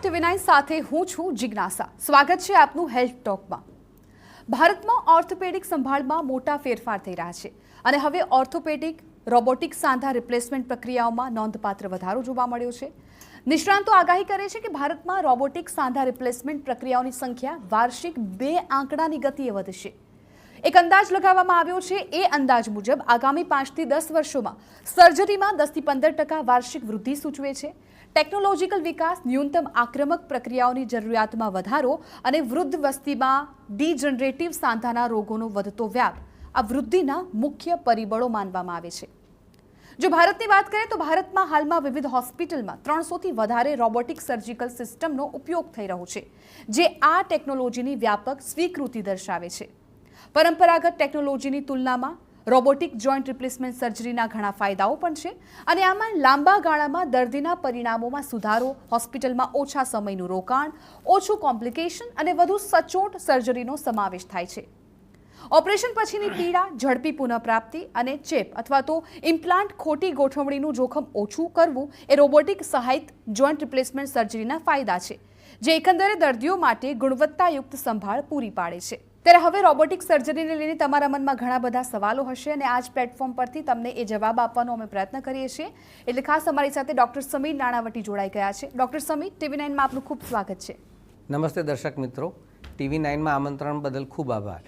ટીવી9 સાથે હું છું જિજ્ઞાસા। સ્વાગત છે આપનું હેલ્થ ટોકમાં। ભારતમાં ઓર્થોપેડિક સંભાળમાં મોટા ફેરફાર થઈ રહ્યા છે અને હવે ઓર્થોપેડિક રોબોટિક સાંધા રિપ્લેસમેન્ટ પ્રક્રિયાઓમાં નોંધપાત્ર વધારો જોવા મળ્યો છે। નિષ્ણાંતો આગાહી કરે છે કે ભારતમાં રોબોટિક સાંધા રિપ્લેસમેન્ટ પ્રક્રિયાઓની સંખ્યા વાર્ષિક 2 આંકડાની ગતિએ વધશે। એક અંદાજ લગાવવામાં આવ્યો છે। એ અંદાજ મુજબ આગામી 5 થી 10 વર્ષોમાં સર્જરીમાં 10 થી 15% વાર્ષિક વૃદ્ધિ સૂચવે છે। ટેકનોલોજીકલ વિકાસ, ન્યૂનતમ આક્રમક પ્રક્રિયાઓની જરૂરિયાતમાં વધારો અને વૃદ્ધ વસ્તીમાં ડીજનરેટિવ સાંધાના રોગોનો વધતો વ્યાપ આ વૃદ્ધિના મુખ્ય પરિબળો માનવામાં આવે છે। જો ભારતની વાત કરીએ તો ભારતમાં હાલમાં વિવિધ હોસ્પિટલમાં 300થી વધારે રોબોટિક સર્જિકલ સિસ્ટમનો ઉપયોગ થઈ રહ્યો છે, જે આ ટેકનોલોજીની વ્યાપક સ્વીકૃતિ દર્શાવે છે। પરંપરાગત ટેકનોલોજીની તુલનામાં રોબોટિક જોઈન્ટ રિપ્લેસમેન્ટ સર્જરીના ઘણા ફાયદાઓ પણ છે અને આમાં લાંબા ગાળામાં દર્દીના પરિણામોમાં સુધારો, હોસ્પિટલમાં ઓછા સમયનું રોકાણ, ઓછું કોમ્પ્લિકેશન અને વધુ સચોટ સર્જરીનો સમાવેશ થાય છે। ઓપરેશન પછીની પીડા, ઝડપી પુનઃપ્રાપ્તિ અને ચેપ અથવા તો ઇમ્પ્લાન્ટ ખોટી ગોઠવણીનું જોખમ ઓછું કરવું એ રોબોટિક સહાયિત જોઈન્ટ રિપ્લેસમેન્ટ સર્જરીના ફાયદા છે, જે એકંદરે દર્દીઓ માટે ગુણવત્તાયુક્ત સંભાળ પૂરી પાડે છે। ત્યારે હવે રોબોટિક સર્જરીને લઈને તમારા મનમાં ઘણા બધા સવાલો હશે અને આ જ પ્લેટફોર્મ પરથી તમને એ જવાબ આપવાનો અમે પ્રયત્ન કરીએ છીએ। એટલે ખાસ અમારી સાથે ડૉક્ટર સમીર નાણાવટી જોડાઈ ગયા છે। ડૉક્ટર સમીર, ટીવી9 માં આપનું ખૂબ સ્વાગત છે। નમસ્તે દર્શક મિત્રો, ટીવી9 માં આમંત્રણ બદલ ખૂબ આભાર।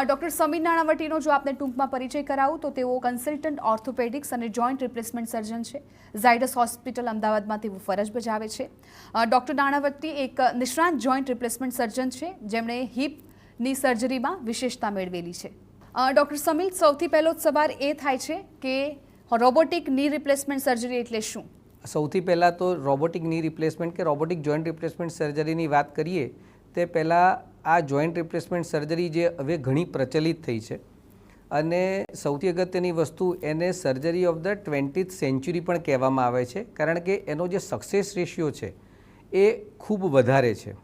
ડૉક્ટર સમીર નાણાવટીનો જો આપને ટૂંકમાં પરિચય કરાવું તો તેઓ કન્સલ્ટન્ટ ઓર્થોપેડિક્સ અને જોઈન્ટ રિપ્લેસમેન્ટ સર્જન છે। ઝાયડસ હોસ્પિટલ અમદાવાદમાં તેઓ ફરજ બજાવે છે। ડૉક્ટર નાણાવટી એક નિષ્ણાંત જોઈન્ટ રિપ્લેસમેન્ટ સર્જન છે, જેમણે હિપની સર્જરીમાં વિશેષતા મેળવેલી છે। ડૉક્ટર સમીર, સૌથી પહેલો સવાલ એ થાય છે કે રોબોટિક ની રિપ્લેસમેન્ટ સર્જરી એટલે શું? સૌથી પહેલાં તો રોબોટિક ની રિપ્લેસમેન્ટ કે રોબોટિક જોઈન્ટ રિપ્લેસમેન્ટ સર્જરીની વાત કરીએ તે પહેલાં આ જોઈન્ટ રિપ્લેસમેન્ટ સર્જરી જે હવે ઘણી પ્રચલિત થઈ છે અને સૌથી અગત્યની વસ્તુ એને surgery of the 20th century પણ કહેવામાં આવે છે, કારણ કે એનો જે સક્સેસ રેશિયો છે એ ખૂબ વધારે છે।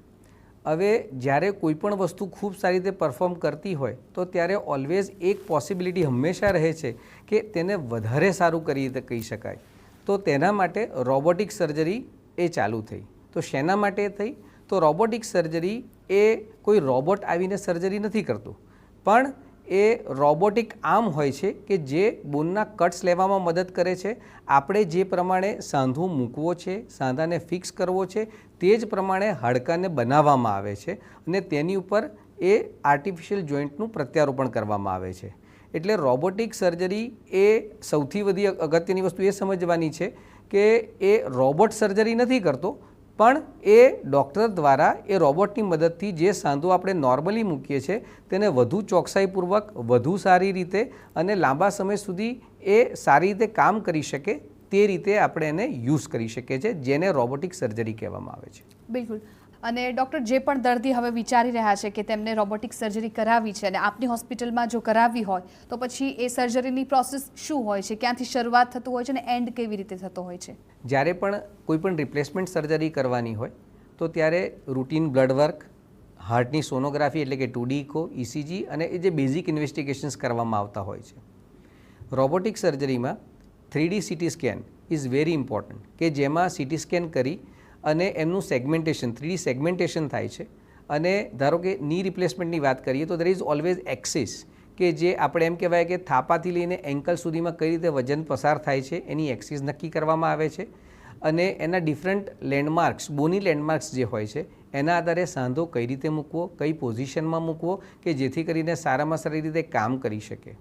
હવે જ્યારે કોઈ પણ વસ્તુ ખૂબ સારી રીતે પરફોર્મ કરતી હોય તો ત્યારે ઓલવેઝ એક પોસિબિલિટી હંમેશા રહે છે કે તેને વધારે સારું કરી રીતે કહી શકાય, તો તેના માટે રોબોટિક સર્જરી એ ચાલુ થઈ। તો શેના માટે થઈ? તો રોબોટિક સર્જરી એ કોઈ રોબોટ આવીને સર્જરી નથી કરતું, પણ એ રોબોટિક આર્મ હોય છે કે જે બોનના કટ્સ લેવામાં મદદ કરે છે। આપણે જે પ્રમાણે સાંધો મૂકવો છે, સાંધાને ફિક્સ કરવો છે, તે જ પ્રમાણે હાડકાને બનાવવામાં આવે છે અને તેની ઉપર એ આર્ટિફિશિયલ જોઈન્ટનું પ્રત્યારોપણ કરવામાં આવે છે। એટલે રોબોટિક સર્જરી એ સૌથી વધુ અગત્યની વસ્તુ એ સમજવાની છે કે એ રોબોટ સર્જરી નથી કરતો, પણ એ ડૉક્ટર દ્વારા એ રોબોટની મદદથી જે સાંધો આપણે નોર્મલી મૂકીએ છીએ તેને વધુ ચોકસાઈપૂર્વક, વધુ સારી રીતે અને લાંબા સમય સુધી એ સારી રીતે કામ કરી શકે તે રીતે આપણે એને યુઝ કરી શકીએ છીએ, જેને રોબોટિક સર્જરી કહેવામાં આવે છે। બિલકુલ। અને ડૉક્ટર, જે પણ દર્દી હવે વિચારી રહ્યા છે કે તેમને રોબોટિક સર્જરી કરાવવી છે અને આપની હોસ્પિટલમાં જો કરાવવી હોય તો પછી એ સર્જરીની પ્રોસેસ શું હોય છે, ક્યાંથી શરૂઆત થતું હોય છે અને એન્ડ કેવી રીતે થતો હોય છે? જ્યારે પણ કોઈ પણ રિપ્લેસમેન્ટ સર્જરી કરવાની હોય તો ત્યારે રૂટીન બ્લડ વર્ક, હાર્ટની સોનોગ્રાફી એટલે કે 2D ઇકો, ECG અને એ જે બેઝિક ઇન્વેસ્ટિગેશન્સ કરવામાં આવતા હોય છે। રોબોટિક સર્જરીમાં 3D CT scan is very important, કે જેમાં CT સ્કેન કરી અને એમનું સેગમેન્ટેશન, 3D સેગમેન્ટેશન થાય છે। અને ધારો કે ની રિપ્લેસમેન્ટની વાત કરીએ તો દેર ઇઝ ઓલવેઝ એક્સિસ, કે જે આપણે એમ કહેવાય કે થાપાથી લઈને એન્કલ સુધીમાં કઈ રીતે વજન પસાર થાય છે એની એક્સિસ નક્કી કરવામાં આવે છે અને એના ડિફરન્ટ લેન્ડમાર્ક્સ, બોની લેન્ડમાર્ક્સ જે હોય છે એના આધારે સાંધો કઈ રીતે મૂકવો, કઈ પોઝિશનમાં મૂકવો કે જેથી કરીને સારામાં સારી રીતે કામ કરી શકે।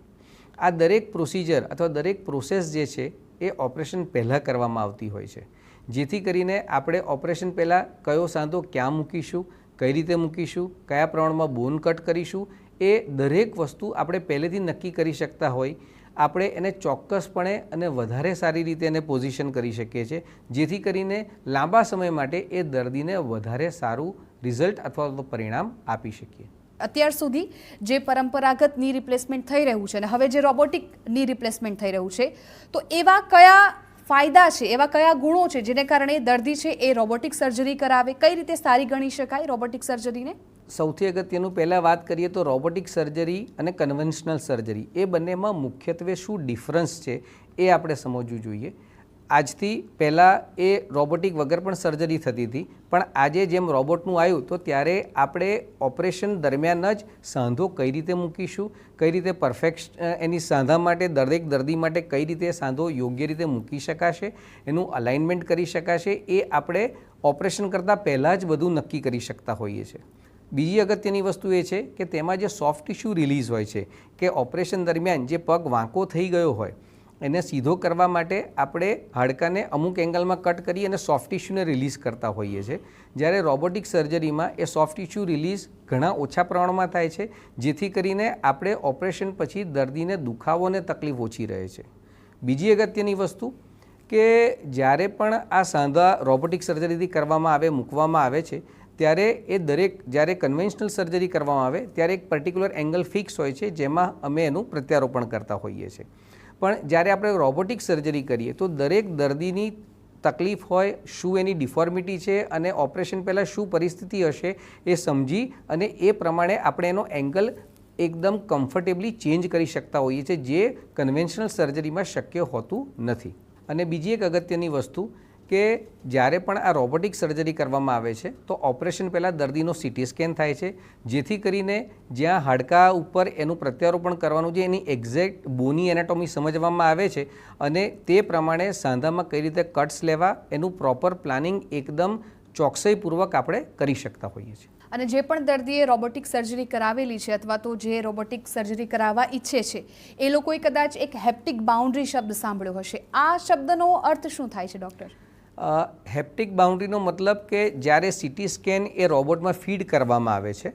આ દરેક પ્રોસિજર અથવા દરેક પ્રોસેસ જે છે એ ઓપરેશન પહેલાં કરવામાં આવતી હોય છે, જેથી કરીને આપણે ઓપરેશન પહેલાં કયો સાંધો ક્યાં મૂકીશું, કઈ રીતે મૂકીશું, કયા પ્રમાણમાં બોન કટ કરીશું, એ દરેક વસ્તુ આપણે પહેલેથી નક્કી કરી શકતા હોય આપણે એને ચોક્કસપણે અને વધારે સારી રીતે એને પોઝિશન કરી શકીએ છીએ, જેથી કરીને લાંબા સમય માટે એ દર્દીને વધારે સારું રિઝલ્ટ અથવા તો પરિણામ આપી શકીએ। અત્યાર સુધી જે પરંપરાગત ની રિપ્લેસમેન્ટ થઈ રહ્યું છે અને હવે જે રોબોટિક ની રિપ્લેસમેન્ટ થઈ રહ્યું છે, તો એવા કયા ફાયદા છે, એવા કયા ગુણો છે જેને કારણે દર્દી છે એ રોબોટિક સર્જરી કરાવે? કઈ રીતે સારી ગણી શકાય રોબોટિક સર્જરીને? સૌથી અગત્યનું પહેલાં વાત કરીએ તો રોબોટિક સર્જરી અને કન્વેન્શનલ સર્જરી એ બંનેમાં મુખ્યત્વે શું ડિફરન્સ છે એ આપણે સમજવું જોઈએ। આજથી પહેલાં એ રોબોટિક વગર પણ સર્જરી થતી હતી, પણ આજે જેમ રોબોટનું આવ્યું તો ત્યારે આપણે ઓપરેશન દરમિયાન જ સાંધો કઈ રીતે મૂકીશું, કઈ રીતે પરફેક્ટ એની સાંધા માટે દરેક દર્દી માટે કઈ રીતે સાંધો યોગ્ય રીતે મૂકી શકાશે, એનું અલાઇનમેન્ટ કરી શકાશે, એ આપણે ઓપરેશન કરતાં પહેલાં જ બધું નક્કી કરી શકતા હોઈએ છીએ. બીજી અગત્યની વસ્તુ એ છે કે તેમાં જે સોફ્ટ ટિશ્યુ રિલીઝ હોય છે કે ઓપરેશન દરમિયાન જે પગ વાંકો થઈ ગયો હોય એને સીધો કરવા માટે આપણે હાડકાને અમુક એંગલમાં કટ કરી અને સોફ્ટ ટિશ્યુને રિલીઝ કરતા હોઈએ છીએ. જ્યારે રોબોટિક સર્જરીમાં એ સોફ્ટ ટિશ્યુ રિલીઝ ઘણા ઓછા પ્રમાણમાં થાય છે, જેથી કરીને આપણે ઓપરેશન પછી દર્દીને દુખાવો અને તકલીફ ઓછી રહે છે. બીજી અગત્યની વસ્તુ કે જ્યારે પણ આ સાંધા રોબોટિક સર્જરીથી કરવામાં આવે, મૂકવામાં આવે છે, ત્યારે એ જ્યારે કન્વેન્શનલ સર્જરી કરવામાં આવે ત્યારે એક પર્ટિક્યુલર એંગલ ફિક્સ હોય છે, જેમાં અમે એનું પ્રત્યારોપણ કરતા હોઈએ છીએ. પણ જ્યારે આપણે રોબોટિક સર્જરી કરીએ તો દરેક દર્દીની તકલીફ હોય, શું એની ડિફોર્મિટી છે અને ઓપરેશન પહેલાં શું પરિસ્થિતિ હશે એ સમજી અને એ પ્રમાણે આપણે એનો એંગલ એકદમ કમ્ફર્ટેબલી ચેન્જ કરી શકતા હોઈએ છીએ, જે કન્વેન્શનલ સર્જરીમાં શક્ય હોતું નથી. અને બીજી એક અગત્યની વસ્તુ કે જ્યારે પણ આ રોબોટિક સર્જરી કરવામાં આવે છે તો ઓપરેશન પહેલાં દર્દીનો સીટી સ્કેન થાય છે, જેથી કરીને જ્યાં હાડકાં ઉપર એનું પ્રત્યારોપણ કરવાનું છે એની એક્ઝેક્ટ બોની એનાટોમી સમજવામાં આવે છે અને તે પ્રમાણે સાંધામાં કઈ રીતે કટ્સ લેવા એનું પ્રોપર પ્લાનિંગ એકદમ ચોકસાઈપૂર્વક આપણે કરી શકતા હોઈએ છીએ. અને જે પણ દર્દીએ રોબોટિક સર્જરી કરાવેલી છે અથવા તો જે રોબોટિક સર્જરી કરાવવા ઈચ્છે છે એ લોકોએ કદાચ એક હેપ્ટિક બાઉન્ડ્રી શબ્દ સાંભળ્યો હશે. આ શબ્દનો અર્થ શું થાય છે ડૉક્ટર? હેપ્ટિક બાઉન્ડ્રીનો મતલબ કે જ્યારે સીટી સ્કેન એ રોબોટમાં ફીડ કરવામાં આવે છે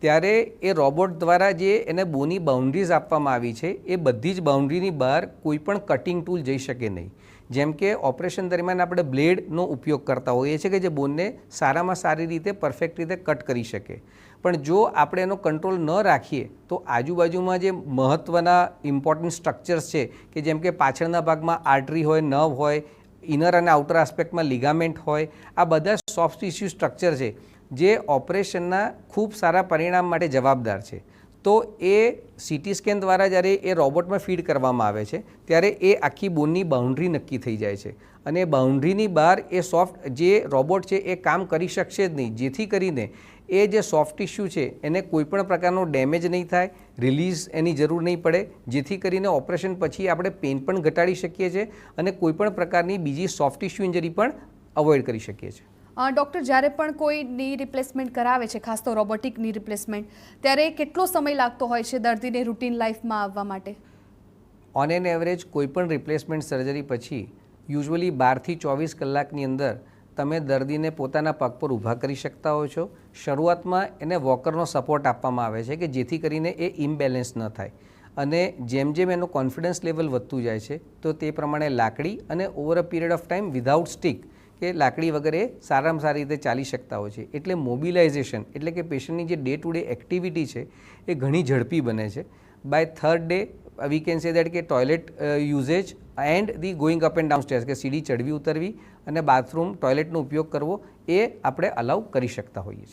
ત્યારે એ રોબોટ દ્વારા જે એને બોની બાઉન્ડ્રીઝ આપવામાં આવી છે એ બધી જ બાઉન્ડ્રીની બહાર કોઈ પણ કટિંગ ટૂલ જઈ શકે નહીં. જેમ કે ઓપરેશન દરમિયાન આપણે બ્લેડનો ઉપયોગ કરતા હોઈએ છીએ કે જે બોનને સારામાં સારી રીતે પરફેક્ટ રીતે કટ કરી શકે, પણ જો આપણે એનો કંટ્રોલ ન રાખીએ તો આજુબાજુમાં જે મહત્ત્વના ઇમ્પોર્ટન્ટ સ્ટ્રક્ચર્સ છે કે જેમ કે પાછળના ભાગમાં આર્ટરી હોય, નર્વ હોય, ઇનર અને આઉટર આસ્પેક્ટમાં લિગામેન્ટ હોય, આ બધા સોફ્ટ ટિશ્યુ સ્ટ્રક્ચર છે જે ઓપરેશનના ખૂબ સારા પરિણામ માટે જવાબદાર છે. તો એ સીટી સ્કેન દ્વારા જ્યારે એ રોબોટમાં ફીડ કરવામાં આવે છે ત્યારે એ આખી બોનની બાઉન્ડ્રી નક્કી થઈ જાય છે અને બાઉન્ડ્રીની બહાર એ સોફ્ટ જે રોબોટ છે એ કામ કરી શકશે જ નહીં, જેથી કરીને એ જે સોફ્ટ ટિશ્યુ છે એને કોઈપણ પ્રકારનો ડેમેજ નહીં થાય, રિલીઝ એની જરૂર નહીં પડે, જેથી કરીને ઓપરેશન પછી આપણે પેઇન પણ ઘટાડી શકીએ છીએ અને કોઈપણ પ્રકારની બીજી સોફ્ટ ટિશ્યુ ઇન્જરી પણ અવોઇડ કરી શકીએ છીએ. ડૉક્ટર, જ્યારે પણ કોઈ ની રિપ્લેસમેન્ટ કરાવે છે, ખાસ તો રોબોટિક ની રિપ્લેસમેન્ટ, ત્યારે કેટલો સમય લાગતો હોય છે દર્દીને રૂટીન લાઈફમાં આવવા માટે? ઓન એન એવરેજ કોઈપણ રિપ્લેસમેન્ટ સર્જરી પછી યુઝ્યુઅલી 12થી 24 કલાકની અંદર તમે દર્દીને પોતાના પગ પર ઊભા કરી શકતા હો છો. શરૂઆતમાં એને વોકરનો સપોર્ટ આપવામાં આવે છે કે જેથી કરીને એ ઇમ્બેલેન્સ ન થાય અને જેમ જેમ એનું કોન્ફિડન્સ લેવલ વધતું જાય છે તો તે પ્રમાણે લાકડી અને over a period of time without stick કે લાકડી વગર એ સારામાં સારી રીતે ચાલી શકતા હોય છે. એટલે મોબિલાઇઝેશન એટલે કે પેશન્ટની જે ડે ટુ ડે એક્ટિવિટી છે એ ઘણી ઝડપી બને છે. By third day we can say that કે toilet usage and the going up and down stairs કે સીડી ચડવી ઉતરવી અને બાથરૂમ ટોયલેટનો ઉપયોગ કરવો એ આપણે અલાઉ કરી શકતા હોઈએ છીએ.